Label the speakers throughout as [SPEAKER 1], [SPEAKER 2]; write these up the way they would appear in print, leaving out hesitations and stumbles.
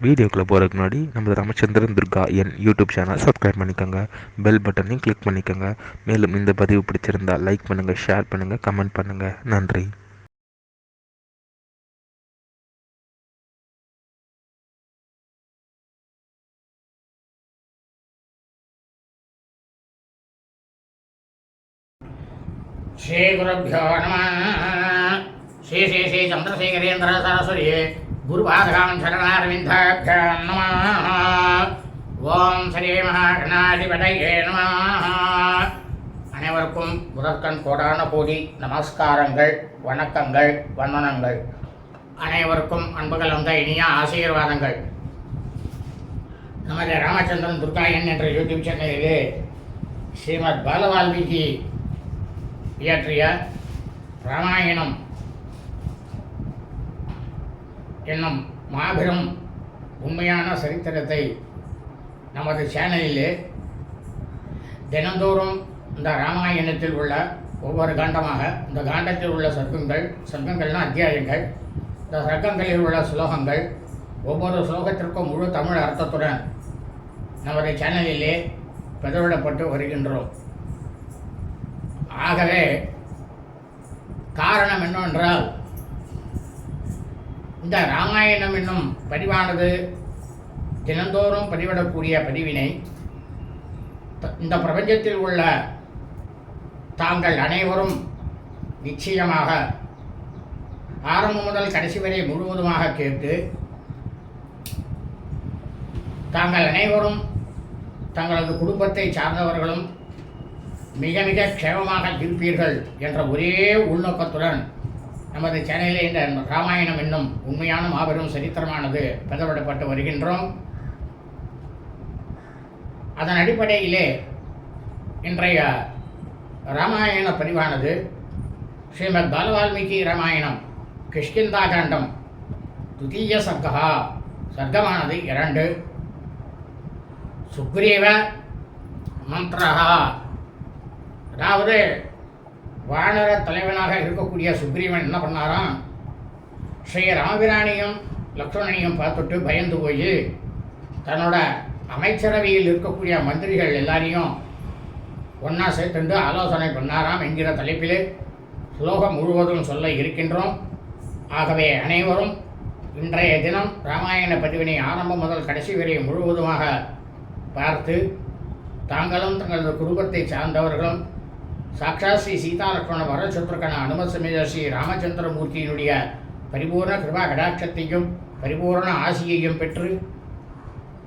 [SPEAKER 1] வீடியோக்குள்ளே போகிறதுக்கு முன்னாடி நம்ம ராமச்சந்திரன் துர்கா என் யூடியூப் சேனல் சப்ஸ்கிரைப் பண்ணிக்கோங்க, பெல் பட்டனையும் கிளிக் பண்ணிக்கோங்க. மேலும் இந்த பதிவு பிடிச்சிருந்தால் லைக் பண்ணுங்கள், ஷேர் பண்ணுங்கள், கமெண்ட் பண்ணுங்கள். நன்றி.
[SPEAKER 2] ஸ்ரீ குருभ्यो நமः. ஸ்ரீ ஸ்ரீ ஸ்ரீ சந்திரசேகரேந்திர சரஸ்வதி குருபாதகாம் சரணாரவிந்தாभ्यां நமः. ஓம் ஸ்ரீ மகாகணாதிபதயே நமः. அனைவருக்கும் முதற்கண் கோடான கோடி நமஸ்காரங்கள், வணக்கங்கள், வந்தனங்கள். அனைவருக்கும் அன்புகள் வந்த இனிய ஆசீர்வாதங்கள். நமது ராமச்சந்திரன் துர்காயன் என்ற யூடியூப் சேனலிலே ஸ்ரீமத் பாலவால்மீகி இயற்றிய ராமாயணம் என்னும் மாபெரும் உண்மையான சரித்திரத்தை நமது சேனலிலே தினந்தோறும் இந்த ராமாயணத்தில் உள்ள ஒவ்வொரு காண்டமாக, இந்த காண்டத்தில் உள்ள சர்க்கங்கள்னால் அத்தியாயங்கள், இந்த சர்க்கங்களில் உள்ள ஸ்லோகங்கள், ஒவ்வொரு ஸ்லோகத்திற்கும் முழு தமிழ் அர்த்தத்துடன் நமது சேனலிலே பதிவிடப்பட்டு வருகின்றோம். ஆகவே காரணம் என்னவென்றால், இந்த ராமாயணம் என்னும் பதிவானது தினந்தோறும் பதிவிடக்கூடிய பதிவினை இந்த பிரபஞ்சத்தில் உள்ள தாங்கள் அனைவரும் நிச்சயமாக ஆரம்பம் முதல் கடைசி வரை முழுவதுமாக கேட்டு தாங்கள் அனைவரும் தங்களது குடும்பத்தை சார்ந்தவர்களும் மிக மிக க்ஷேமமாக இருப்பீர்கள் என்ற ஒரே உள்நோக்கத்துடன் நமது சேனலில் இந்த ராமாயணம் என்னும் உண்மையான மாபெரும் சரித்திரமானது பதிவிடப்பட்டு வருகின்றோம். அதன் அடிப்படையிலே இன்றைய ராமாயண பதிவானது ஸ்ரீமத் பாலவால்மீகி ராமாயணம் கிஷ்கிந்தா காண்டம் துதிய சர்க்கா, சர்க்கமானது 2. சுக்ரீவ மந்திரஹா, அதாவது வானர தலைவனாக இருக்கக்கூடிய சுக்ரீவன் என்ன பண்ணாராம், ஸ்ரீ ராமபிராணியும் லக்ஷ்மணனையும் பார்த்துட்டு பயந்து போய் தன்னோட அமைச்சரவையில் இருக்கக்கூடிய மந்திரிகள் எல்லாரையும் ஒன்றா சேர்த்துண்டு ஆலோசனை பண்ணாராம் என்கிற தலைப்பிலே ஸ்லோகம் முழுவதும் சொல்ல இருக்கின்றோம். ஆகவே அனைவரும் இன்றைய தினம் ராமாயண பதிவினை ஆரம்பம் முதல் கடைசி வரை முழுவதுமாக பார்த்து தாங்களும் தங்களது குடும்பத்தை சார்ந்தவர்களும் சாட்சாத் ஸ்ரீ சீதா லக்ஷ்மண வரசத்ருகன அனுமதி சமேத ஸ்ரீ ராமச்சந்திரமூர்த்தியினுடைய பரிபூர்ண கிருபா கடாட்சத்தையும் பரிபூர்ண ஆசியையும் பெற்று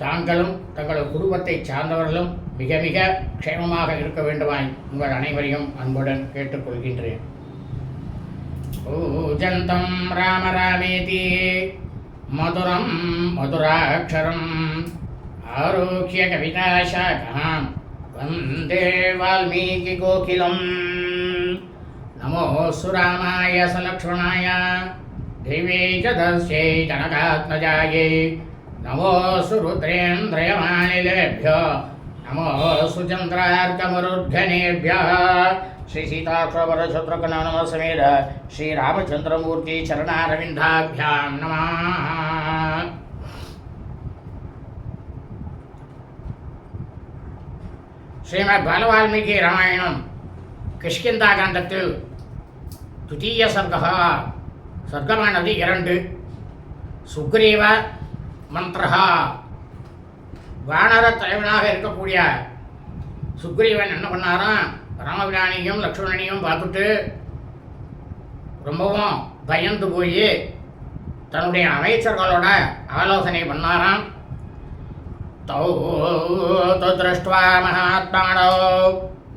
[SPEAKER 2] தாங்களும் தங்களது குடும்பத்தை சார்ந்தவர்களும் மிக மிக க்ஷேமமாக இருக்க வேண்டுமாய் உங்கள் அனைவரையும் அன்புடன் கேட்டுக்கொள்கின்றேன். பூஜந்தம் ராம ராமேதி மதுரம் மதுராட்சரம் ஆரோக்கிய கவிதாசாகாம் வந்தே வால்மீகி கோகிலம். நமோஸ்து ராமாய சலக்ஷ்மணாய தேவே ச தஸ்யை ஜனகாத்மஜாயை நமோஸ்து ருத்ரேந்திரயமானிலேभ्यो நமோஸ்து சந்திரார்கமருத்கணேभ्यः. ஸ்ரீ சீதாக்ஷவரசத்ருகன நம சமேத ஸ்ரீ ராமச்சந்திரமூர்த்தி சரணாரவிந்தாभ्यां நமः. ஸ்ரீமத் பாலவால்மீகி ராமாயணம் கிஷ்கிந்தா காண்டத்தில் துதிய சர்க்கா, சர்க்கமானது 2. சுக்ரீவ மந்திரஹா, வானர தலைவனாக இருக்கக்கூடிய சுக்ரீவன் என்ன பண்ணாராம், ராமபிராணியும் லக்ஷ்மணனையும் பார்த்துட்டு ரொம்பவும் பயந்து போய் தன்னுடைய அமைச்சர்களோட ஆலோசனை பண்ணாராம். தௌ திருஷ்ட்வா மகாத்மானோ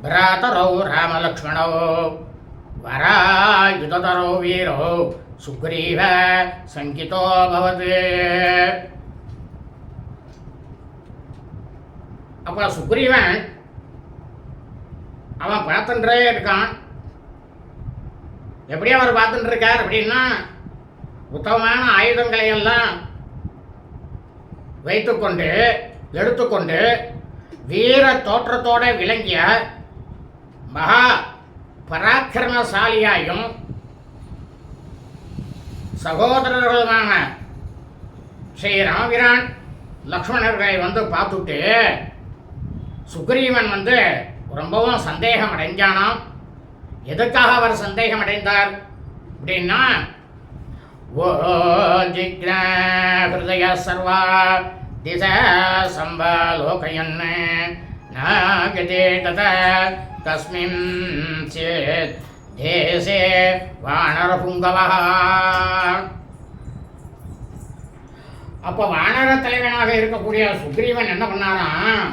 [SPEAKER 2] भ्रातरौ रामलक्ष्मणौ वरायुधतरौ वीरौ सुग्रीव संकितो भवत्. அப்போ சுக்ரீவன் அவன் பார்த்துட்டே இருக்கான். எப்படி அவர் பார்த்துட்டு இருக்கார் அப்படின்னா, உத்தமமான ஆயுதங்களை எல்லாம் வைத்துக்கொண்டு எடுத்துக்கொண்டு வீர தோற்றத்தோட விளங்கிய மகா பராக்கிரமசாலியாயும் சகோதரர்களுமான ஸ்ரீ ராமபிரான் லக்ஷ்மணர்களை பார்த்துட்டு சுக்ரீவன் ரொம்பவும் சந்தேகம் அடைஞ்சானாம். எதுக்காக அவர் சந்தேகம் அடைந்தார் அப்படின்னா, ஓ ஜிக்னஹ்ருதய சர்வா திச சம்பலோகயன் நாகதே தத தஸ்மின் சேத் தேசே வானரபுங்கவஹ. அப்போ வானர தலைவனாக இருக்கக்கூடிய சுக்ரீவன் என்ன பண்ணாராம்,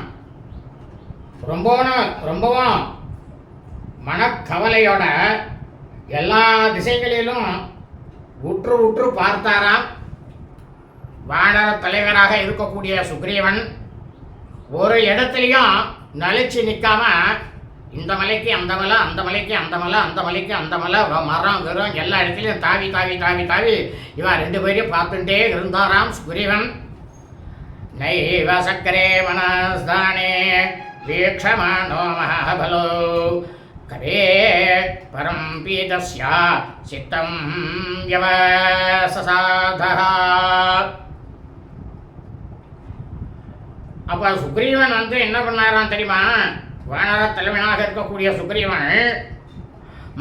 [SPEAKER 2] ரொம்பவும் மனக்கவலையோட எல்லா திசைகளிலும் உற்று உற்று பார்த்தாராம். வானர தலைவராக இருக்கக்கூடிய சுக்ரீவன் ஒரு இடத்துலையும் நலிச்சு நிற்காம இந்த மலைக்கு அந்த மலை, அந்த மலைக்கு அந்த மலை, அந்த மலைக்கு அந்த மலை, மரம் கரும் எல்லா இடத்துலையும் தாவி தாவி தாவி தாவி இவன் 2 பேரையும் பார்த்துட்டே இருந்தாராம் சுக்ரீவன். நைவ சக்கரே மனஸ்தானே வீக்ஷமானோ மகாபலோ கவே பரம் பீதஸ்யா சித்தம் யவசசாதஹ. அப்போ சுக்ரீவன் என்ன பண்ணாராம் தெரியுமா, வானர தலைவனாக இருக்கக்கூடிய சுக்ரீவன்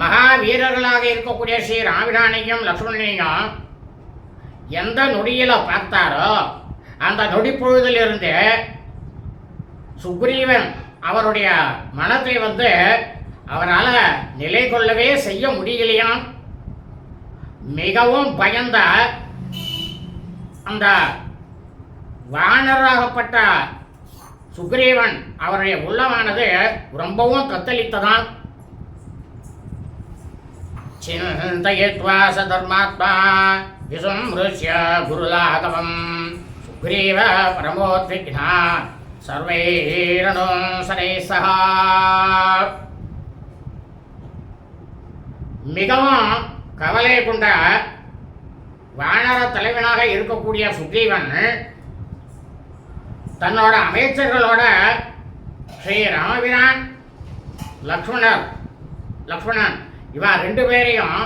[SPEAKER 2] மகாவீரர்களாக இருக்கக்கூடிய ஸ்ரீ ராமபிரானையும் லக்ஷ்மணனையும் எந்த நொடியில பார்த்தாரோ அந்த நொடி பொழுதிலிருந்து சுக்ரீவன் அவருடைய மனத்தை அவரால் நிலை கொள்ளவே செய்ய முடியலையாம். மிகவும் பயந்த அந்த வானராகப்பட்ட சுக்ரீவன் அவருடைய உள்ளமானது ரொம்பவும் தத்தளித்ததான். சிந்தயித்வா ச தர்மாத்மா விசும்ருஷ்ய குருலாகவம் சுக்ரீவ பரமோத்விக்னா சர்வைரணோ சரைசஹ. மிகவும் கவலை கொண்ட வானர தலைவனாக இருக்கக்கூடிய சுக்ரீவன் தன்னோட அமைச்சர்களோட ஸ்ரீ ராமபிரான் லக்ஷ்மணன் இவா 2 பேரையும்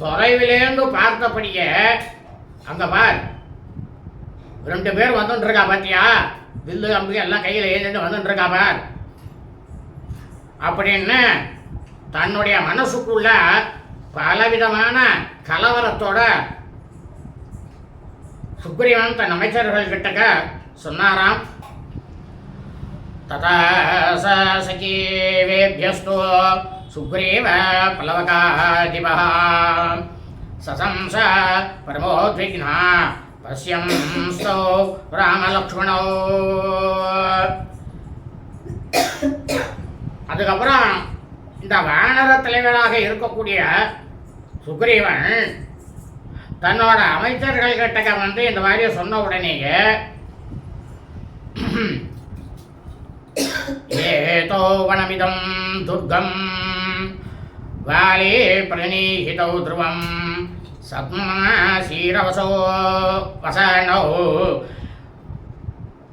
[SPEAKER 2] தொலைவிலேருந்து பார்த்தபடியே, அங்க பார் 2 பேர் வந்துட்டு இருக்கா பாத்தியா, வில்லு அம்பு எல்லாம் கையில் ஏறிட்டு வந்துட்டு இருக்கா பார் அப்படின்னு தன்னுடைய மனசுக்குள்ள பலவிதமான கலவரத்தோட சுக்ரீவன் தன் அமைச்சர்கள் கிட்டக்க சொன்னாராம். ததா சகீவேப்யஸ்து சுக்ரீவ பலவகாதிபஹ சசம்ச பரமோத்விக்னா பஸ்யம்ஸ்தோ ராமலக்ஷ்மணோ. அதுக்கப்புறம் இந்த வானர தலைவராக இருக்கக்கூடிய சுக்ரீவன் தன்னோட அமைச்சர்கள் கிட்டக்க இந்த மாதிரி சொன்ன உடனேயே, ஏதோ வனமிதம் துர்கம் வாலே பிரணீஹிதௌ த்ருவம் சத்மசீரவசோ வசனோ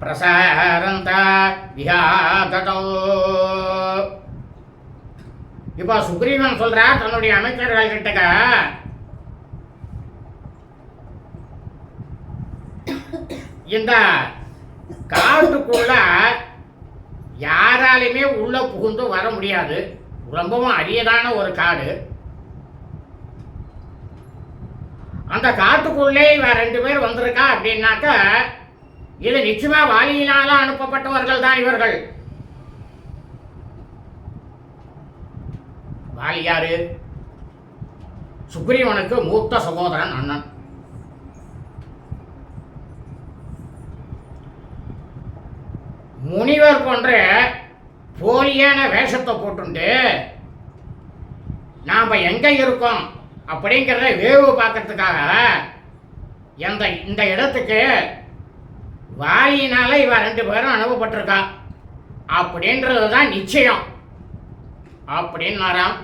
[SPEAKER 2] பிரசாரந்த விஹாததோ. இப்போ சுக்ரீவன் சொல்றா தன்னுடைய அமைச்சர்கள் கிட்டக்க, இந்த காட்டுக்குள்ள யாராலுமே உள்ள புகுந்து வர முடியாது, ரொம்பவும் அரியதான ஒரு காடு. அந்த காட்டுக்குள்ளே இவ 2 பேர் வந்திருக்கா அப்படின்னாக்க இது நிச்சயமா வாலியினால அனுப்பப்பட்டவர்கள் தான் இவர்கள். வாலி யாரு? சுக்ரீவனுக்கு மூத்த சகோதரன், அண்ணன். முனிவர் போன்ற போலியான வேஷத்தை போட்டுண்டு நாம் எங்க இருக்கோம் அப்படிங்கிறத வேவு பார்க்கறதுக்காக இந்த இடத்துக்கு வாலியினால இவ 2 பேரும் அனுப்பப்பட்டிருக்கா அப்படின்றது தான் நிச்சயம் அப்படின்னாராம்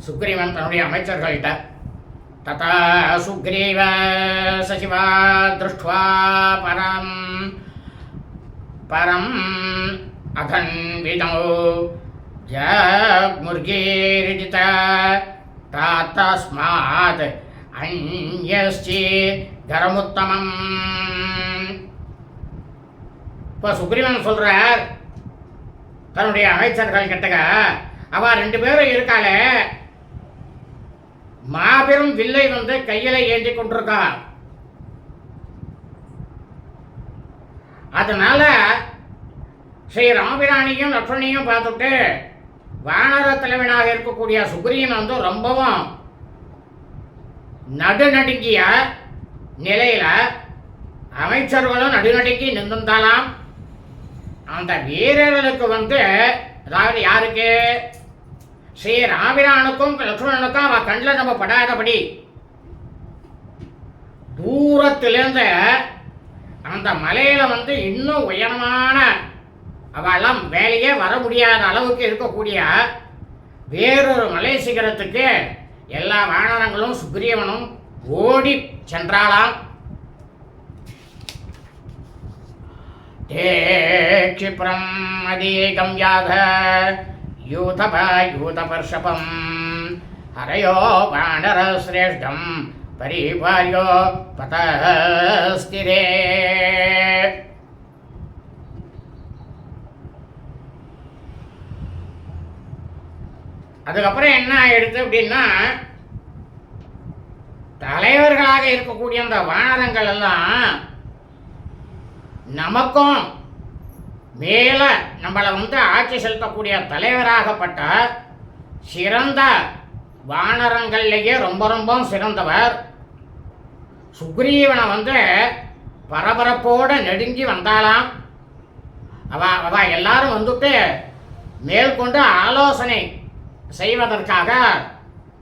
[SPEAKER 2] சுக்ரீவன் தன்னுடைய அமைச்சர்கள்ட்ட. ததா சுக்ரீவ சசிவா திருஷ்ட்வா பரம் அகன்விதோ ஜக்முர்கீரிடித தஸ்மாத் அன்யஸ்சி கரமுத்தமம். இப்போ சுக்ரீவன் சொல்கிறார் தன்னுடைய அமைச்சர்கள் கிட்டக, அவ 2 பேரும் இருக்காளே, மாபெரும் வில்லை கையில ஏந்தி கொண்டிருக்கா. அதனால ஸ்ரீ ராமபிராணியும் லட்சுமணியும் பார்த்துட்டு வானர தலைவனாக இருக்கக்கூடிய சுக்ரீவன் ரொம்பவும் நடுநடுங்கிய நிலையில அமைச்சர்களும் நடுநடுங்கி நின்றுந்தாலாம். அந்த வீரர்களுக்கு அதாவது யாருக்கு, ஸ்ரீ ராமபிரானுக்கும் லட்சுமணனுக்கும் அவ கண்ணில் நம்ம படாதபடி தூரத்திலிருந்து அந்த மலையில இன்னும் உயரமான அவெல்லாம் வேலையே வர முடியாத அளவுக்கு இருக்கக்கூடிய வேறொரு மலை சிகரத்துக்கு எல்லா வானரங்களும் சுக்ரீவனும் ஓடி சென்றாளாம். க்ஷிப்ரம் அதீகம் யாக யூதபர்ஷபம் ஹரயோ வானர சிரேஷ்டம் பரிபாரியோ பதஸ்திரே. அதுக்கப்புறம் என்ன ஆயிடுது அப்படின்னா, தலைவர்களாக இருக்கக்கூடிய அந்த வானரங்கள் எல்லாம் நமக்கும் மேல நம்மளை ஆட்சி செலுத்தக்கூடிய தலைவராகப்பட்ட சிறந்த வானரங்கள்லேயே ரொம்ப ரொம்ப சிறந்தவர் சுக்ரீவனை பரபரப்போடு நெடுங்கி வந்தாலாம். அவ எல்லாரும் மேற்கொண்டு ஆலோசனை செய்வதற்காக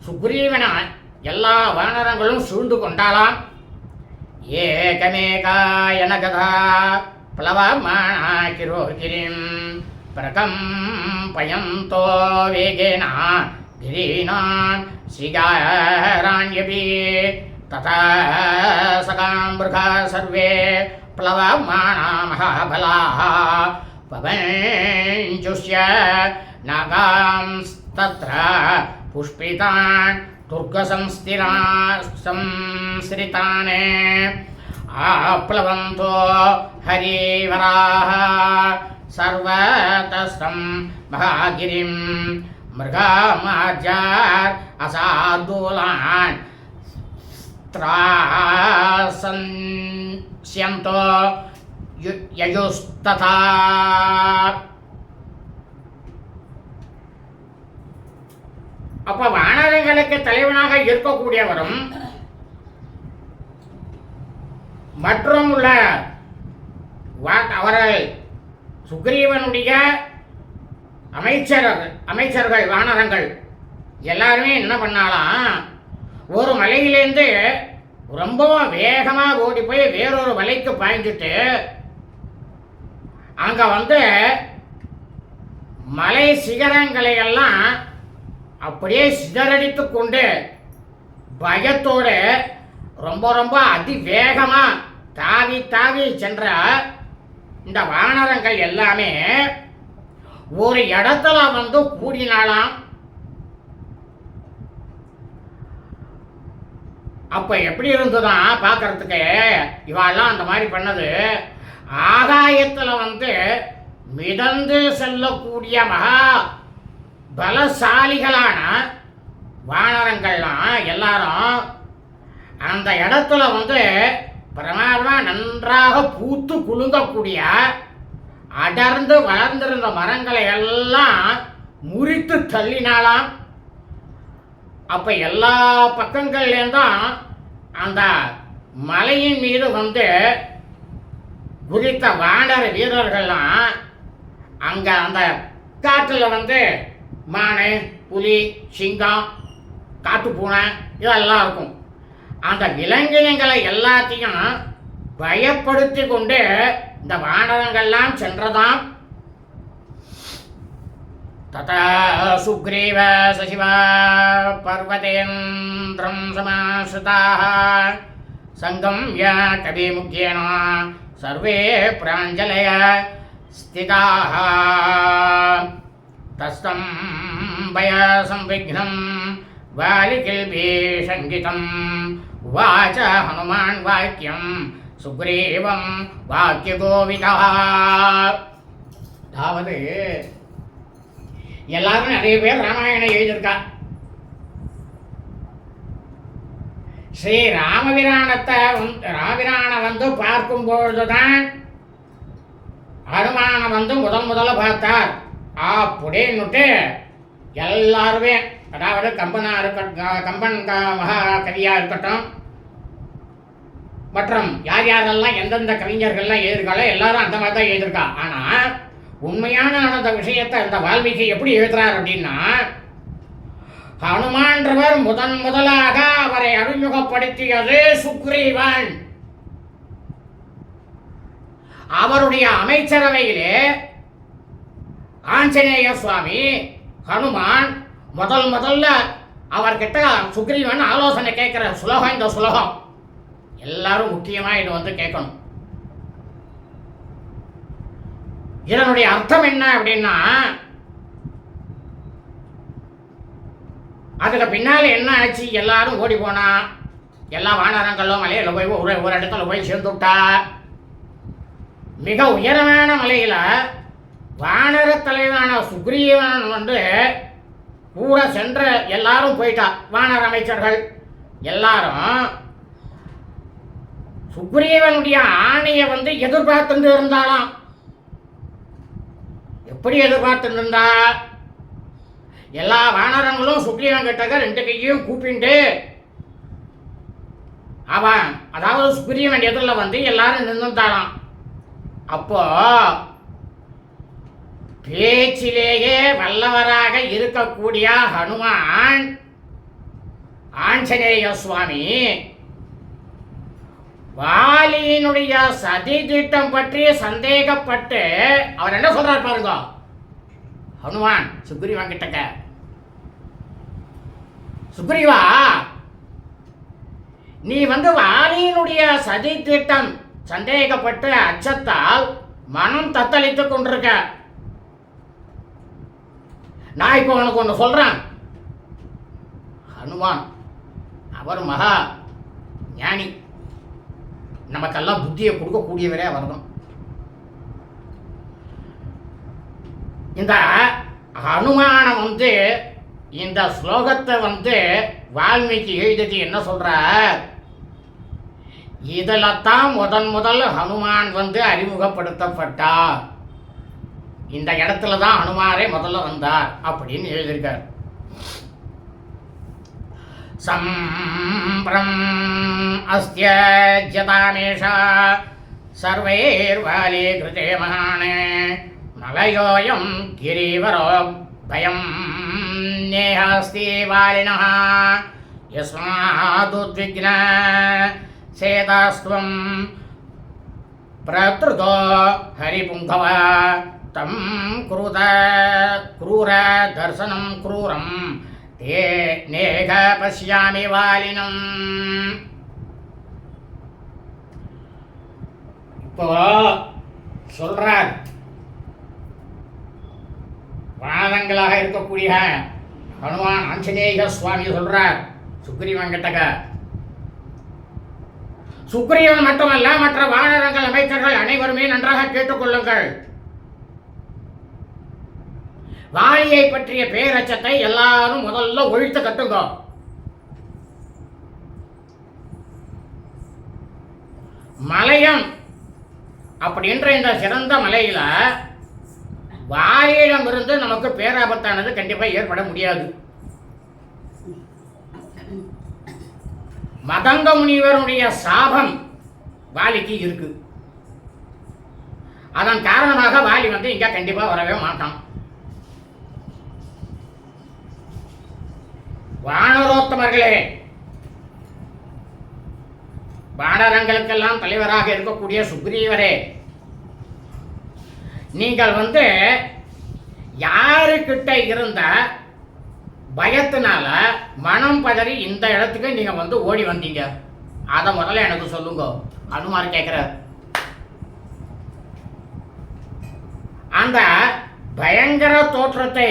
[SPEAKER 2] சுக்ரீவனை எல்லா வானரங்களும் சூழ்ந்து கொண்டாலாம். ஏகமேகாயன கதா பிளவமானா கிரோகிரிம் பிரகம்பயந்தோ வேகேன கிரீணான் சிகாராண்யபி ததா சகாம்பிருகா சர்வே பிளவமானா மகாபலாः பவஞ்சுஷ்ய நாகாம்ஸ்தத்ர புஷ்பிதான் துர்கசம்ஸ்திரிதான் ஆப்ளவந்தோ ஹரிவராः சர்வதஸ்தம் மகாகிரிம் மிருகமாஜார் அசார்தூலான் த்ராசன்ஸ்யந்தோ யயுஸ்ததா. அப்ப வானரங்களுக்கு தலைவனாக இருக்கக்கூடியவரும் மற்றும் உள்ள அவர்கள் சுக்ரீவனுடைய அமைச்சர்கள் வானரங்கள் எல்லாருமே என்ன பண்ணாலாம், ஒரு மலையிலேருந்து ரொம்பவும் வேகமாக ஓடி போய் வேறொரு மலைக்கு பாய்ஞ்சிட்டு அங்கே மலை சிகரங்களை எல்லாம் அப்படியே சிதறடித்து கொண்டு பயத்தோடு ரொம்ப ரொம்ப அதிவேகமாக தாவி தாவி சென்ற இந்த வானரங்கள் எல்லாமே ஒரு இடத்துல கூடினாலாம். அப்ப எப்படி இருந்ததுதான் பார்க்கறதுக்கு, இவாள்லாம் அந்த மாதிரி பண்ணது ஆகாயத்தில் மிதந்து செல்லக்கூடிய மகா பலசாலிகளான வானரங்கள்லாம் எல்லாரும் அந்த இடத்துல பிரமாதமா நன்றாக பூத்து குலுங்கக்கூடிய அடர்ந்து வளர்ந்திருந்த மரங்களை எல்லாம் முறித்து தள்ளினாலாம். அப்ப எல்லா பக்கங்கள்லேருந்தும் அந்த மலையின் மீது குதித்த வானர வீரர்கள்லாம் அங்க அந்த காட்டுல மானை, புலி, சிங்கம், காட்டுப்பூனை இதெல்லாம் இருக்கும். அந்த விலங்கினங்களை எல்லாத்தையும் பயப்படுத்தி கொண்டு இந்த வானரங்கள்லாம் சென்றதாம். ததா சுக்ரீவ சசிவ பர்வதேந்திரம் சமாஸ்ருதாः சங்கம்ய கவிமுக்யேன சர்வே பிராஞ்சலய ஸ்திதாः தஸ்தம் பய சம்விக்னம் வாலிகில்பி சங்கிதம் வாச ஹனுமான் வாக்கியம் சுக்ரீவம் வாக்கிய கோவிதா. அதாவது எல்லாரும் நிறைய பேர் ராமாயணம் எழுதியிருக்கா. ஸ்ரீ ராமபிரானை வந்து பார்க்கும் பொழுதுதான் ஹனுமான வந்து முதல்ல பார்த்தார் அப்படின்னுட்டு எல்லாருமே, அதாவது கம்பன் மகா கவியா இருக்கட்டும், மற்றும் யார் யாரெல்லாம் எந்தெந்த கவிஞர்கள்லாம் எழுதியிருக்காளோ எல்லாரும் அந்த மாதிரி தான் எழுதியிருக்கா. ஆனால் உண்மையான அந்த விஷயத்தை அந்த வால்மீகி எப்படி எழுதுறார் அப்படின்னா, ஹனுமான்றவர் முதலாக அவரை அறிமுகப்படுத்தியது சுக்ரீவன். அவருடைய அமைச்சரவையிலே ஆஞ்சநேய சுவாமி ஹனுமான் முதல்ல அவர்கிட்ட சுக்ரீவன் ஆலோசனை கேட்கிற சுலோகம் இந்த சுலோகம். எல்லாரும் முக்கியமா இது வந்து கேட்கணும். இதனுடைய அர்த்தம் என்ன அப்படின்னா, அதுக்கு பின்னால என்ன ஆச்சு, எல்லாரும் ஓடி போனா, எல்லா வானரங்களும் மலையில போய் ஒரு இடத்துல போய் சேர்ந்துட்டா. மிக உயரமான மலையில வானர தலைவனான சுக்ரீவன் வந்து கூட சென்ற எல்லாரும் போயிட்டா. வானர அமைச்சர்கள் எல்லாரும் சுக்ரீவனுடைய ஆணையை வந்து எதிர்பார்த்து இருந்தாலாம். எப்படி எதிர்பார்த்து இருந்தா, எல்லா வானரங்களும் சுக்ரீவன் கிட்ட ரெண்டு கையும் கூப்பிட்டு அவன், அதாவது சுக்ரீவன் எதிரில் வந்து எல்லாரும் நின்றுட்டாளாம். அப்போ பேச்சிலேயே வல்லவராக இருக்கக்கூடிய ஹனுமான் ஆஞ்சநேய சுவாமி வாலியினுடைய சதி திட்டம் பற்றி சந்தேகப்பட்டு அவர் என்ன சொல்றார் பாருங்க. ஹனுமான் சுக்ரீவன் கிட்டக்க, சுக்ரீவா, நீ வந்து வாலியினுடைய சதி திட்டம் சந்தேகப்பட்டு அச்சத்தால் மனம் தத்தளித்துக் கொண்டிருக்க. நான் இப்போ உனக்கு ஒன்று சொல்றேன். ஹனுமான் அவர் மகா ஞானி, நமக்கெல்லாம் புத்தியை கொடுக்கக்கூடியவரே வரணும். இந்த ஹனுமான வந்து இந்த ஸ்லோகத்தை வந்து வால்மீகி எழுதிட்டு என்ன சொல்ற, இதில் தான் முதல் ஹனுமான் வந்து அறிமுகப்படுத்தப்பட்டார். இந்த இடத்துல தான் ஹனுமாரே முதல்ல வந்தார் அப்படின்னு எழுதியிருக்கார். சம்பிரம் அஸ்ய ஜதாமேஷா சர்வைர்வாலி கிருதே மகானே மலயோயம் கிரீவரோ பயம் நேஹாஸ்தி வாலினஹ யஸ்மாதுத்விக்ன சேதாஸ்துவம் பிரத்ருதோ ஹரிபுங்கவ தம் க்ரூர தர்சனம் க்ரூரம் தே நேக பஷ்யாமி வாலினம். இப்போ சொல்றார், வானங்களாக இருக்கக்கூடிய ஹனுமான் ஆஞ்சநேய சுவாமி சொல்றார் சுக்ரீவன் கிட்டக, சுக்ரீவன் மட்டுமல்ல மற்ற வானரங்கள் அமைச்சர்கள் அனைவருமே நன்றாக கேட்டுக்கொள்ளுங்கள். வாலியை பற்றிய பேரச்சத்தை எல்லாரும் முதல்ல ஒழித்து கட்டுங்க. மலையம் அப்படின்ற இந்த சிறந்த மலையில வாலியிடம் இருந்து நமக்கு பேராபத்தானது கண்டிப்பா ஏற்பட முடியாது. மதங்க முனிவருடைய சாபம் வாலிக்கு இருக்கு. அதன் காரணமாக வாலி வந்து இங்க கண்டிப்பா வரவே மாட்டான். வானரோத்தமர்களே, வானரங்களுக்கெல்லாம் தலைவராக இருக்கக்கூடிய சுக்ரீவரே, நீங்கள் வந்து யாருக்கிட்ட இருந்த பயத்தினால மனம் பதறி இந்த இடத்துக்கு நீங்க வந்து ஓடி வந்தீங்க, அதை முதல்ல எனக்கு சொல்லுங்க. அனுமார் கேட்கிறார். அந்த பயங்கர தோற்றத்தை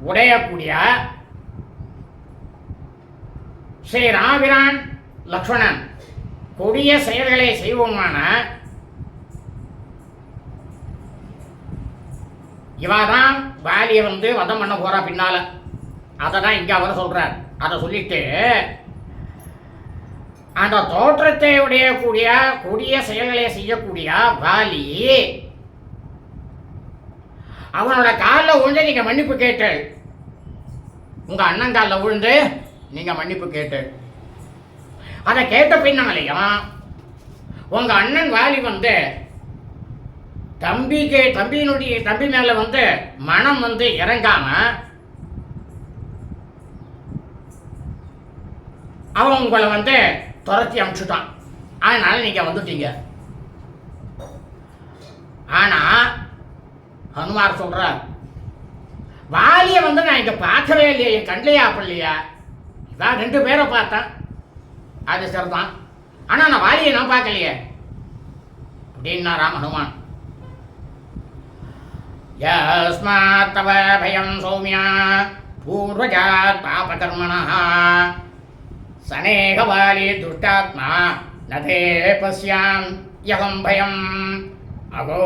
[SPEAKER 2] உடையக்கூடிய ஸ்ரீ ராமபிரான் லக்ஷ்மணன் கொடிய செயல்களை செய்வோமான இவாதான் வாலியை வதம் பண்ண போறா பின்னால. அதை தான் இங்க அவர் சொல்றார். அதை சொல்லிட்டு அந்த தோற்றத்தை உடையக்கூடிய கொடிய செயல்களை செய்யக்கூடிய வாலி அவனோட காலில் விழுந்து நீங்க மன்னிப்பு கேட்டு, உங்க அண்ணன் காலில் விழுந்து நீங்க மன்னிப்பு கேட்டு, அதை கேட்ட பின்னாலையும் உங்க அண்ணன் வாலி தம்பி மேல மனம் இறங்காம அவன் உங்களை துரத்தி அனுப்பிச்சுட்டான். அதனால நீங்க வந்துட்டீங்க. ஆனா ஹனுமார் சொல்றார், வாலிய நான் இங்க பார்க்கவே இல்லையா, என் கண்லையா அப்பலையா, இதான் 2 பேரை பார்த்தேன், அது சரிதான். ஆனா நான் வாலியை நான் பார்க்கலையே அப்படின்னாராம் ஹனுமான். யஸ்மாத் தவ பயம் சௌமியா பூர்வஜாத் பாபகர்மணः சனேகவாலி துஷ்டாத்மா நதே பஸ்யாம் யகம் பயம் அகோ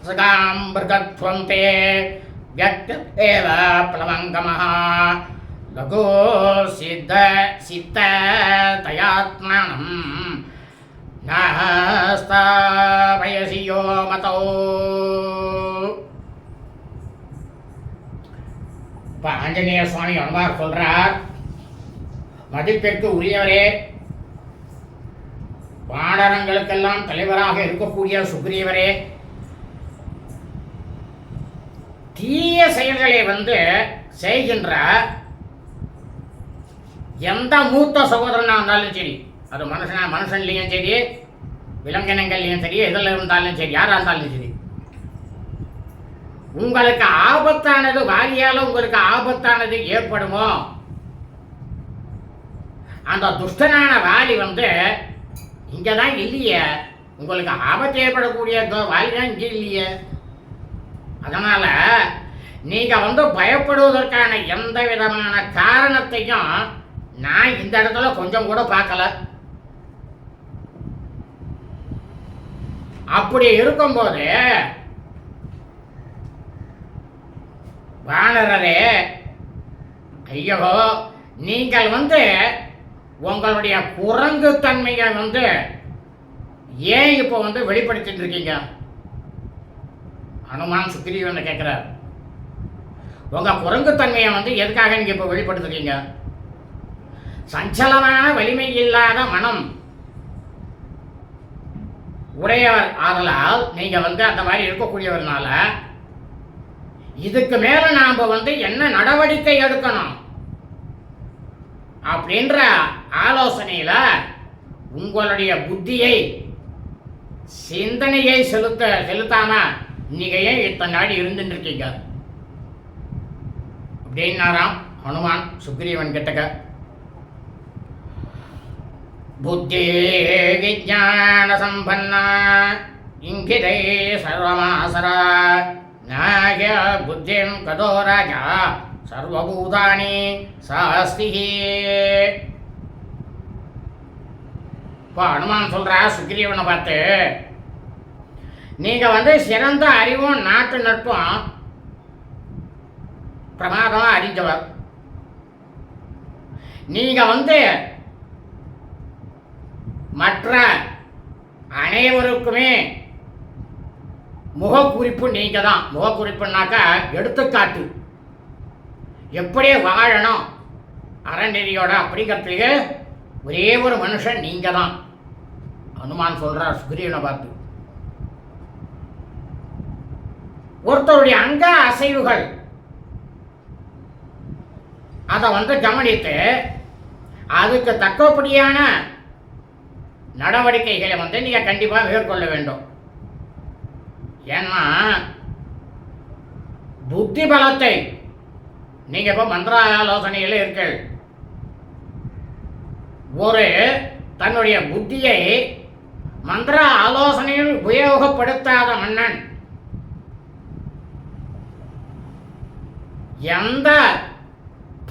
[SPEAKER 2] சகாம் மிருகத்வம் தே வியக்த ஏவ ப்ளவங்கமः லகோ சித்த தயாத்மானம் நாஸ்தாபயசி யோ மதோ. இப்போ ஆஞ்சநேய சுவாமி அனுமார் சொல்றார், மதிப்பிற்கு உரியவரே, வானரங்களுக்கெல்லாம் தலைவராக இருக்கக்கூடிய சுக்ரீவரே, தீய செயல்களை செய்கின்ற எந்த மூத்த சகோதரனா இருந்தாலும் சரி, அது மனுஷன்லையும் சரி, விலங்கினங்கள்லையும் சரி, எதில் இருந்தாலும் சரி, யாரா இருந்தாலும் சரி, உங்களுக்கு ஆபத்தானது, வாலியால உங்களுக்கு ஆபத்தானது ஏற்படுமோ, அந்த துஷ்டனான வாலி இங்கதான் இல்லையே, உங்களுக்கு ஆபத்து ஏற்படக்கூடிய வாலி தான் இங்க இல்லையே. அதனால நீங்க பயப்படுவதற்கான எந்த விதமான காரணத்தையும் நான் இந்த இடத்துல கொஞ்சம் கூட பார்க்கல. அப்படி இருக்கும்போது வானரரே, ஐயோ, நீங்கள் உங்களுடைய குரங்கு தன்மையை ஏன் இப்போ வெளிப்படுத்திட்டு இருக்கீங்க? ஹனுமான் சுக்ரீவனை கேட்கிறார், உங்க குரங்குத்தன்மையை எதுக்காக நீங்க இப்போ வெளிப்படுத்துறீங்க? சஞ்சலமான வலிமை இல்லாத மனம் உடையவர் ஆதலால் நீங்க அந்த மாதிரி இருக்கக்கூடியவர்னால இதுக்கு மேல நாம என்ன நடவடிக்கை எடுக்கணும் அப்படின்ற ஆலோசனையில உங்களுடைய புத்தியை, சிந்தனையை செலுத்தாம நீங்க ஏன் இத்தனை நாடி இருந்துட்டு இருக்கீங்க அப்படின்னாராம் ஹனுமான் சுக்ரீவன் கிட்டக்க. புத்தி விஜான சம்பன்னா இங்கிதை சர்வமாசரா நாய புத்திம் கதோ ராஜா சர்வபூதானி சாஸ்தி. இப்போ ஹனுமான் சொல்றா சுக்ரீவனை பார்த்து, நீங்க சிறந்த அறிவும் நாட்டு நட்பும் பிரமாதமா அறிஞ்சவர். நீங்க மற்ற அனைவருக்குமே முகக்குறிப்பு நீங்க தான். முகக்குறிப்புனாக்கா எடுத்துக்காட்டு, எப்படி வாழணும் அறநெறியோட அப்படிங்கிறதுக்கு ஒரே ஒரு மனுஷன் நீங்க தான். ஹனுமான் சொல்றார் சுக்ரீவனை பார்த்து. ஒருத்தருடைய அங்க அசைவுகள் அதை கவனித்து அதுக்கு தக்கபடியான நடவடிக்கைகளை நீங்க கண்டிப்பா மேற்கொள்ள வேண்டும். ஏன்னா புத்தி பலத்தை நீங்க இப்ப மந்திர ஆலோசனையில இருக்கு. ஒரு தன்னுடைய புத்தியை மந்திர ஆலோசனையில் உபயோகப்படுத்தாத மன்னன் எந்த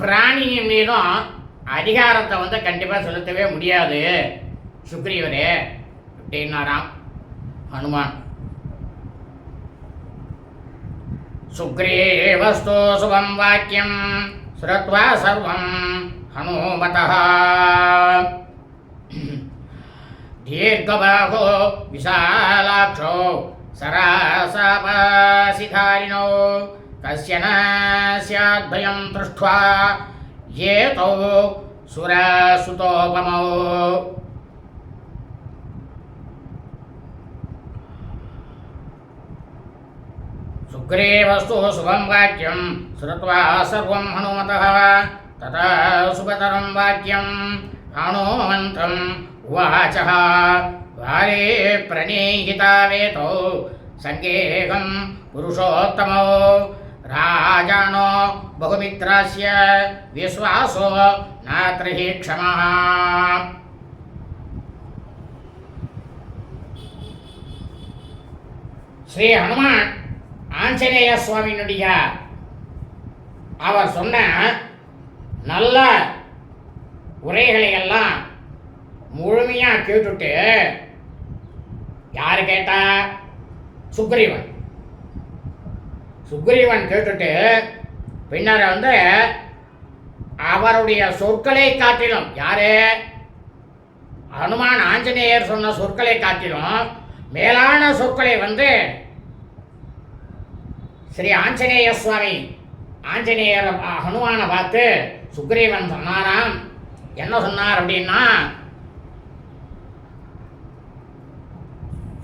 [SPEAKER 2] பிராணியின் மீதும் அதிகாரத்தை கண்டிப்பா செலுத்தவே முடியாது சுக்ரீவரே அப்படின்னாராம் ஹனுமான். சுக்ரீவஸ்து சுபம் வாக்கியம் ஸ்ருத்வா சர்வம் ஹனுமதः தீர்க்கபாஹோ விசாலாட்சோ சராசபாசிதாரிணோ கஸ்ய ந ஸ்யாத் பயம் திருஷ்ட்வா ஏதோ சுரசுதோபமோ. சுக்ரீவஸ்து சுபம் வாக்கியம் ஸ்ருத்வா சர்வம் ஹனுமதः ததா சுபதரம் வாக்கியம் ஹனுமந்தம் உவாசः வாலே பிரணீகிதாவேதோ சங்கேகம் புருஷோத்தமோ ராஜானோ பகுமித்ராஸ்ய விஸ்வாசோ நாத்ரிஹி க்ஷமः. ஸ்ரீ ஹனுமான் ஆஞ்சநேய சுவாமியினுடைய அவர் சொன்ன நல்ல உரைகளை எல்லாம் முழுமையாக கேட்டுட்டு யார் கேட்டா? சுக்ரீவன். சுக்ரீவன் கேட்டுட்டு பின்னர் அவருடைய சொற்களை காட்டிலும், யாரு? ஹனுமான் ஆஞ்சநேயர் சொன்ன சொற்களை காட்டிலும் மேலான சொற்களை ஸ்ரீ ஆஞ்சநேய சுவாமி ஆஞ்சநேயர் ஹனுமானை பார்த்து சுக்ரீவன் சொன்னாராம். என்ன சொன்னார் அப்படின்னா,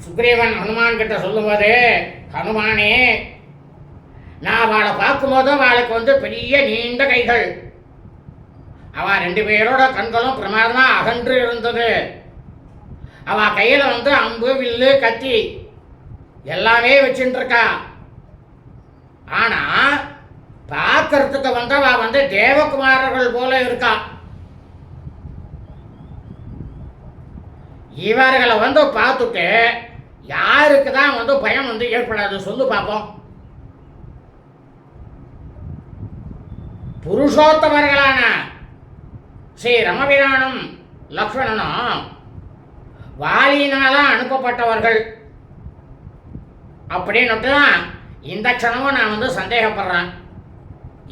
[SPEAKER 2] சுக்ரீவன் ஹனுமான் கிட்ட சொல்லும்போது, ஹனுமானே, நான் அவளை பார்க்கும்போது அவளுக்கு பெரிய நீண்ட கைகள், அவள் 2 பேரோட கண்களும் பிரமாதமாக அகன்று இருந்தது. அவள் கையில் அம்பு வில்லு கத்தி எல்லாமே வச்சுட்டு இருக்கா. ஆனால் பார்க்கறதுக்கு அவள் தேவகுமாரர்கள் போல இருக்கா. இவர்களை பார்த்துட்டு யாருக்கு தான் பயம் ஏற்படாது சொல்லு பார்ப்போம். புருஷோத்தமர்களான ஸ்ரீ ரமபிரானும் லக்ஷ்மணனும் வாலியினால அனுப்பப்பட்டவர்கள் அப்படின்னுட்டு தான் இந்த க்ஷணமும் நான் சந்தேகப்படுறேன்.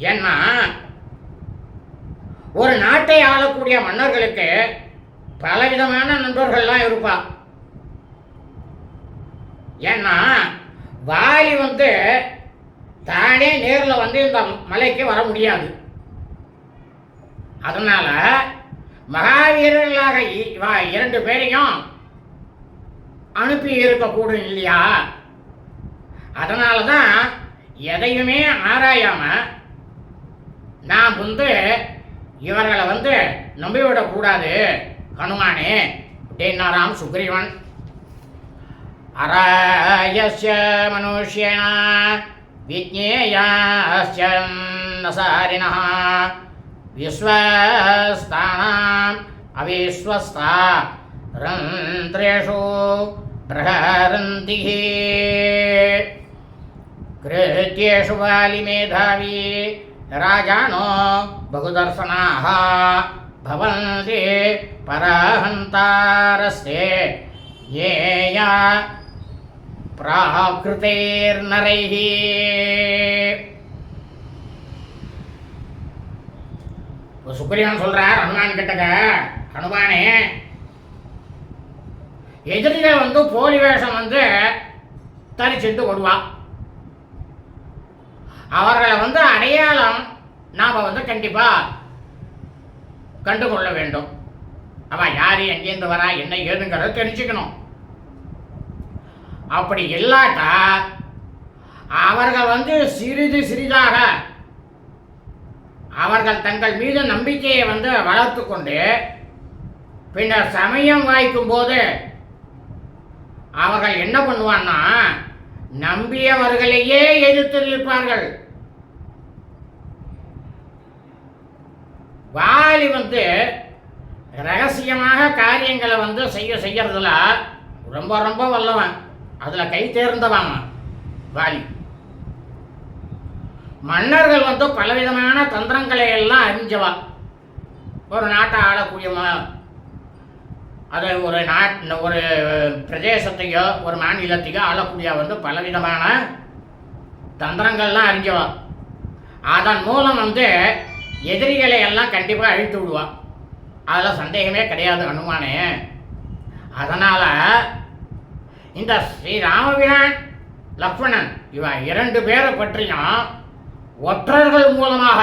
[SPEAKER 2] ஏன்னா ஒரு நாட்டை ஆளக்கூடிய மன்னர்களுக்கு பலவிதமான நண்பர்கள்லாம் இருப்பா. ஏன்னா வாலி தானே நேரில் இந்த மலைக்கு வர முடியாது. அதனால மகாவீரர்களாக 2 பேரையும் அனுப்பி இருக்கக்கூடும் இல்லையா? அதனால தான் எதையுமே ஆராயாம நான் இவர்களை நம்பிவிடக்கூடாது ஹனுமானே அப்படின்னாராம் சுக்ரீவன். அராயஸ்ய மனுஷ்யேன விஜ்ஞேயாஸ்ய நசாரிணः விஸ்வஸ்தானாம் அவிஸ்வஸ்தா ரந்திரேஷு பிரஹரந்தி கிருத்யேஷு வாலி மேதாவி ராஜானோ பகுதர்சனாः பவந்தி பரஹந்தாரஸ்தே ஞேயா பிராக்ருதேர்நரைஹி. சுக்ரீவன் சொல்றார் ஹனுமான் கிட்டக்க, ஹனுமானே, எதிரிகள் போலி வேஷம் தரிச்சுட்டு வருவா. அவர்களை அடையாளம் நாம் கண்டிப்பா கண்டுகொள்ள வேண்டும். அவன் யாரு, எங்கேருந்து வரா, என்ன ஏதுங்கிறத தெரிஞ்சுக்கணும். அப்படி இல்லாட்டா அவர்கள் சிறிது சிறிதாக அவர்கள் தங்கள் மீது நம்பிக்கையை வளர்த்து கொண்டு பின்னர் சமயம் வாய்க்கும் போது அவர்கள் என்ன பண்ணுவான்னா நம்பியவர்களையே எதிர்த்து நிற்பார்கள். வாலி ரகசியமாக காரியங்களை செய்யறதுல ரொம்ப ரொம்ப வல்லவன், அதுல கை தேர்ந்தவன் வாலி. மன்னர்கள் பலவிதமான தந்திரங்களை எல்லாம் அறிஞ்சவா. ஒரு நாட்டை ஆளக்கூடிய அது ஒரு பிரதேசத்தையோ ஒரு மாநிலத்தையோ ஆளக்கூடிய வந்து பலவிதமான தந்திரங்கள்லாம் அறிஞ்சவா. அதன் மூலம் வந்து எதிரிகளை எல்லாம் கண்டிப்பாக அழித்து விடுவான். அதில் சந்தேகமே கிடையாது அனுமானே. அதனால் இந்த ஸ்ரீராமபிரான் லக்ஷ்மணன் இவ 2 பேரை பற்றியும் ஒற்றர்கள் மூலமாக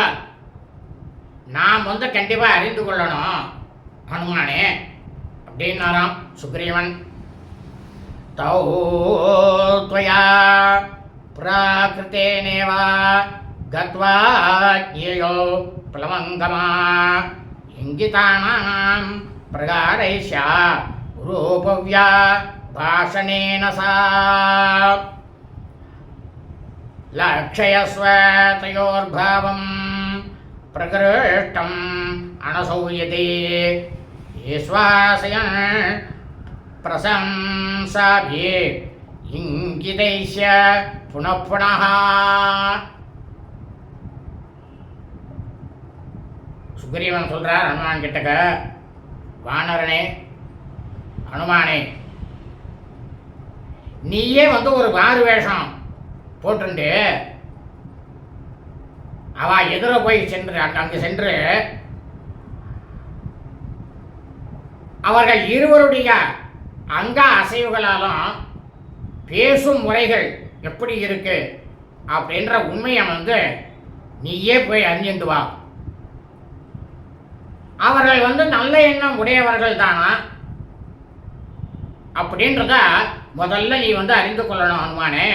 [SPEAKER 2] நாம் வந்து கண்டிப்பாக அறிந்து கொள்ளணும் ஹனுமானே அப்படின்னாராம் சுக்ரீவன். தௌ த்வயா பிராகிருதேனேவா கத்வா ஞேயோ ப்ளவங்கமா இங்கிதானாம் பிரகாரைஷ்யா ரூபவ்யா பாஷணேன சா லக்ஷயஸ்வ தயோர்பாவம் பிரகிருஷ்டம் அனசௌயதே ஈஸ்வாசயன் பிரசம்சாபியே இங்கிதைஷ்ய புனః. சுக்ரீவன் சொல்றார் ஹனுமான் கிட்டக்க, வானரனே ஹனுமானே, நீயே வந்து ஒரு மாறு வேஷம் போட்டுண்டு அவ எதிர போய் அங்கு சென்று அவர்கள் இருவருடைய அங்க அசைவுகளாலும் பேசும் முறைகள் எப்படி இருக்கு அப்படின்ற உண்மையை வந்து நீயே போய் அறிஞ்சிட்டு வா. அவர்கள் வந்து நல்ல எண்ணம் உடையவர்கள் தானா அப்படின்றத முதல்ல நீ வந்து அறிந்து கொள்ளணும் ஹனுமானே.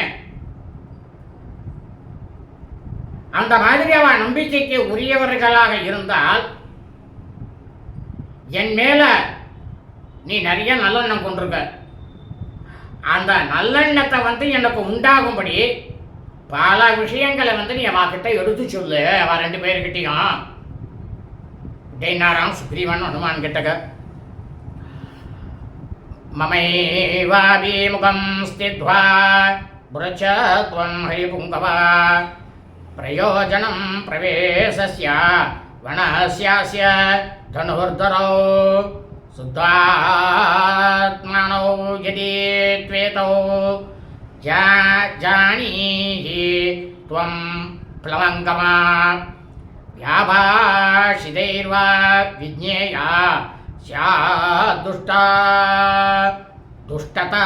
[SPEAKER 2] அந்த மாதிரி அவ நம்பிக்கைக்கு உரியவர்களாக இருந்தால் என் மேல நீ நிறைய நல்லெண்ணம் கொண்டிருக்க. அந்த நல்லெண்ணத்தை வந்து எனக்கு உண்டாகும்படி பல விஷயங்களை வந்து நீ அவகிட்ட எடுத்து சொல்லு, அவ 2 பேருக்கிட்டையும் அப்படின்னாராம் சுக்ரீவன் ஹனுமான் கிட்டக்க. மமைவாபிமுகம் ஸ்தித்வா புரச்சத்வம் ஹரிபுங்கவா பிரயோஜனம் பிரவேசஸ்ய வனஸ்யாஸ்ய தனுர்தரௌ சுத்தாத்மனோ யதி த்வேதௌ ஜானீஹி த்வம் ப்ளவங்கமா வியாபாஷிதைர்வா விஜ்ஞேயா ஸ்யாத் துஷ்டதா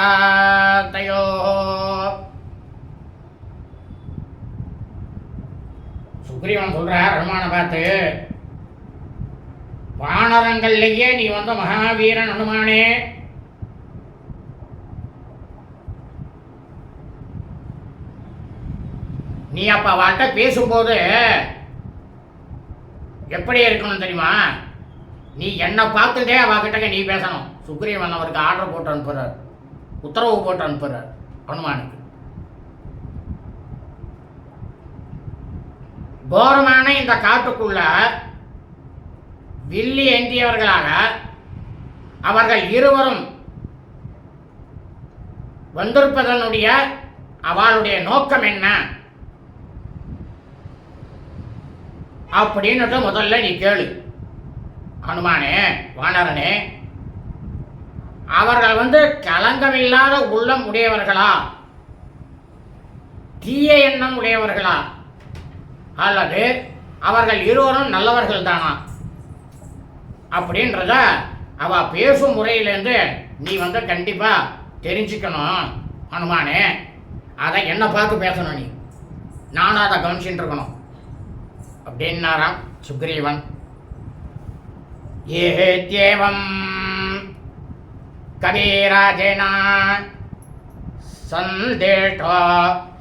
[SPEAKER 2] தயோः. சுக்ரீவன் சொல்றார் ஹனுமான பார்த்து, வானரங்கள்லேயே நீ வந்து மகாவீரன் ஹனுமானே. நீ அப்ப அவள்கிட்ட பேசும்போது எப்படி இருக்கணும் தெரியுமா? நீ என்னை பார்த்துட்டே அவகிட்ட நீ பேசணும். சுக்ரீவன் அவருக்கு ஆர்டர் போட்டு அனுப்புறார், உத்தரவு போட்டு அனுப்புறார் ஹனுமானுக்கு. கோரமான இந்த காட்டுக்குள்ள வில்லி ஏந்தியவர்களாக அவர்கள் இருவரும் வந்திருப்பதனுடைய அவளுடைய நோக்கம் என்ன அப்படின்னுட்டு முதல்ல நீ கேளு ஹனுமானே, வானரனே. அவர்கள் வந்து களங்கமில்லாத உள்ளம் உடையவர்களா, தீய எண்ணம் உடையவர்களா, அல்லது அவர்கள் இருவரும் நல்லவர்கள் தானா அப்படின்றத அவ பேசும் முறையிலேருந்து நீ வந்து கண்டிப்பா தெரிஞ்சுக்கணும் ஹனுமானே. அதை என்ன பார்த்து பேசணும், நீ நானும் அதை கவனிச்சுட்டு இருக்கணும் அப்படின்னாராம் சுக்ரீவன். ஏத்யேவம் கபீராஜேன சந்தேஷ்டோ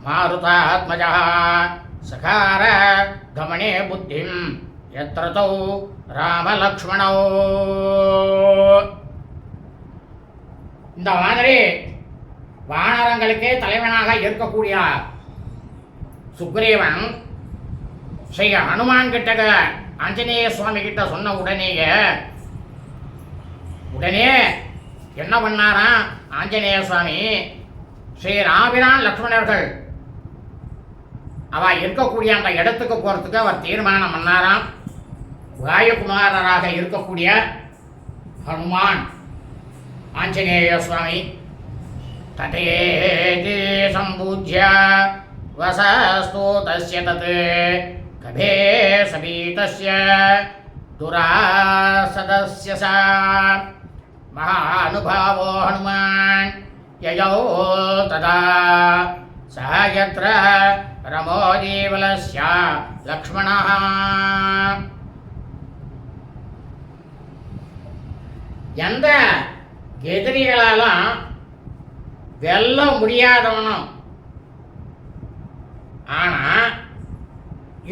[SPEAKER 2] மாருதாத்மஜः சகார கமனே புத்திம் யத்ர தௌ ராமலக்ஷ்மணோ. இந்த மாதிரி வானரங்களுக்கே தலைவனாக இருக்கக்கூடிய சுக்ரீவன் ஸ்ரீ ஹனுமான் கிட்ட ஆஞ்சநேய சுவாமி கிட்ட சொன்ன உடனே என்ன பண்ணாராம் ஆஞ்சநேய சுவாமி? ஸ்ரீ ராமபிரான் லக்ஷ்மணர்கள் அவ இருக்கக்கூடிய அந்த இடத்துக்கு போறதுக்கு அவர் தீர்மானம் பண்ணாராம். வாயுகுமாரராக இருக்கக்கூடிய ஹனுமான் ஆஞ்சநேய சுவாமி ததேதி சம்பூஜ்ய வசஸ்து தஸ்ய தத் கபே சபீதஸ்ய துராசதஸ்ய சா மகானுபாவோ ஹனுமான் யயோ ததா சஹ யத்ர ரமோ ஜீவலஸ்ய லக்ஷ்மணः. எந்த எதிரிகளாலும் வெல்ல முடியாதவனும் ஆனால்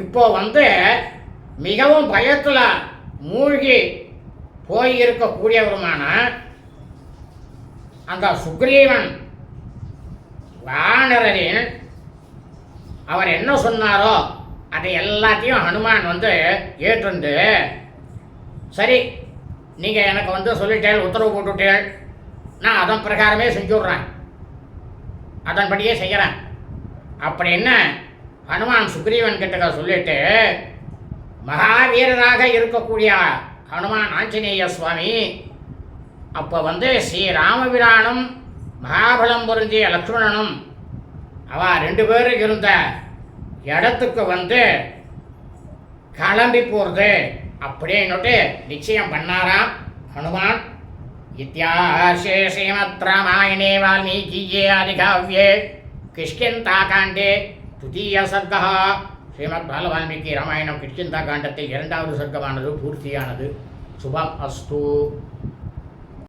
[SPEAKER 2] இப்போ மிகவும் பயத்தில் மூழ்கி போயிருக்கக்கூடியவருமான அந்த சுக்ரீவன் வானரரின் அவர் என்ன சொன்னாரோ அதை எல்லாத்தையும் ஹனுமான் ஏற்றுண்டு, சரி நீங்கள் எனக்கு சொல்லிட்டேன், உத்தரவு போட்டுவிட்டேன், நான் அதன் பிரகாரமே செஞ்சுடுறேன், அதன்படியே செய்கிறேன் அப்படின்னு ஹனுமான் சுக்ரீவன் கிட்ட சொல்லிட்டு, மகாவீரராக இருக்கக்கூடிய ஹனுமான் ஆஞ்சநேய சுவாமி அப்போ ஸ்ரீ ராமபிரானும் மகாபலம் பொருந்திய லக்ஷ்மணனும் அவ 2 பேரும் இருந்த இடத்துக்கு கிளம்பி போகிறது அப்படின்னுட்டு நிச்சயம் பண்ணாராம் ஹனுமான். இத்தியார்ஷே ஸ்ரீமத் ராமாயணே வால்மீகியே ஆதிகாவ்யே கிஷ்கிந்தாகாண்டே துதிய சர்க்கா. ஸ்ரீமத் பால வால்மீகி ராமாயணம் கிஷ்கிந்தா காண்டத்தில் 2வது சர்க்கமானது பூர்த்தியானது. சுபம் அஸ்து.